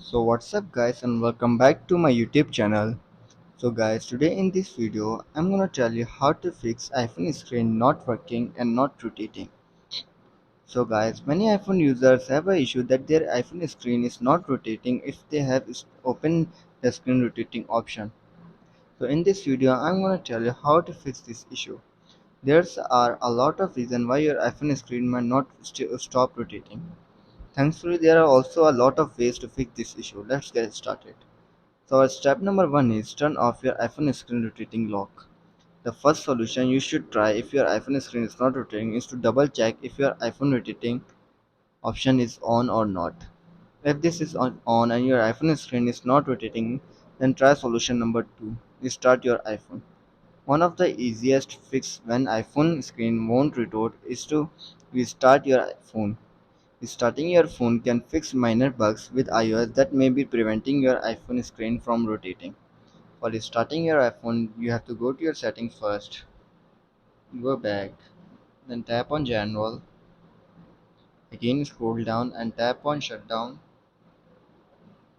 So what's up guys and welcome back to my YouTube channel. So guys, today in this video I'm gonna tell you how to fix iPhone screen not working and not rotating. So guys, many iPhone users have a issue that their iPhone screen is not rotating if they have opened the screen rotating option. So in this video I'm gonna tell you how to fix this issue. There's are a lot of reasons why your iPhone screen might not stop rotating. Thankfully there are also a lot of ways to fix this issue. Let's get started. So step number one is turn off your iPhone screen rotating lock. The first solution you should try if your iPhone screen is not rotating is to double check if your iPhone rotating option is on or not. If this is on and your iPhone screen is not rotating, then try solution number two. Restart your iPhone. One of the easiest fix when iPhone screen won't rotate is to restart your phone. Restarting your phone can fix minor bugs with iOS that may be preventing your iPhone screen from rotating. For restarting your iPhone, you have to go to your settings first, go back, then tap on General, again scroll down and tap on Shutdown,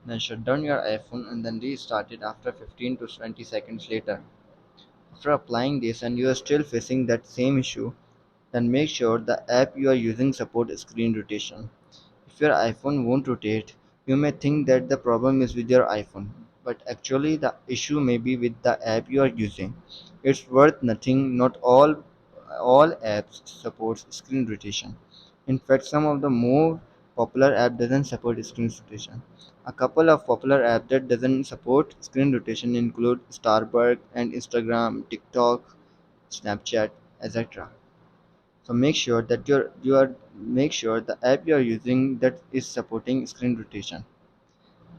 then shut down your iPhone and then restart it after 15 to 20 seconds later. After applying this and you are still facing that same issue, then make sure the app you are using supports screen rotation. If your iPhone won't rotate, you may think that the problem is with your iPhone, but actually the issue may be with the app you are using. It's worth nothing, not all apps support screen rotation. In fact, some of the more popular app doesn't support screen rotation. A couple of popular apps that doesn't support screen rotation include Starbucks and Instagram, TikTok, Snapchat, etc. So make sure the app you are using that is supporting screen rotation.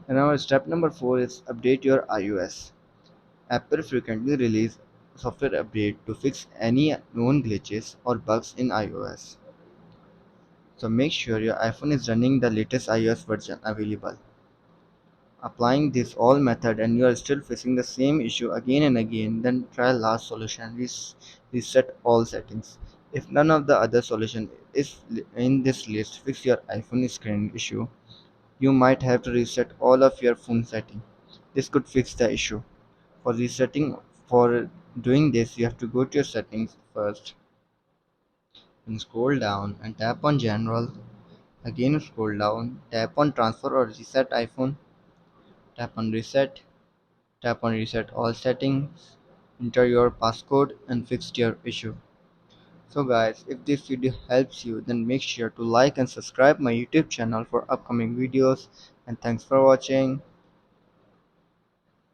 And now step number four is update your iOS. Apple frequently release software update to fix any known glitches or bugs in iOS. So make sure your iPhone is running the latest iOS version available. Applying this all method and you are still facing the same issue again and again, then try last solution, reset all settings. If none of the other solution is in this list fix your iPhone screen issue, you might have to reset all of your phone settings. This could fix the issue. For resetting, for doing this, you have to go to your settings first and scroll down and tap on General. Again scroll down, tap on Transfer or Reset iPhone, tap on Reset. Tap on reset all settings, enter your passcode and fix your issue. So guys, if this video helps you then make sure to like and subscribe my YouTube channel for upcoming videos and thanks for watching.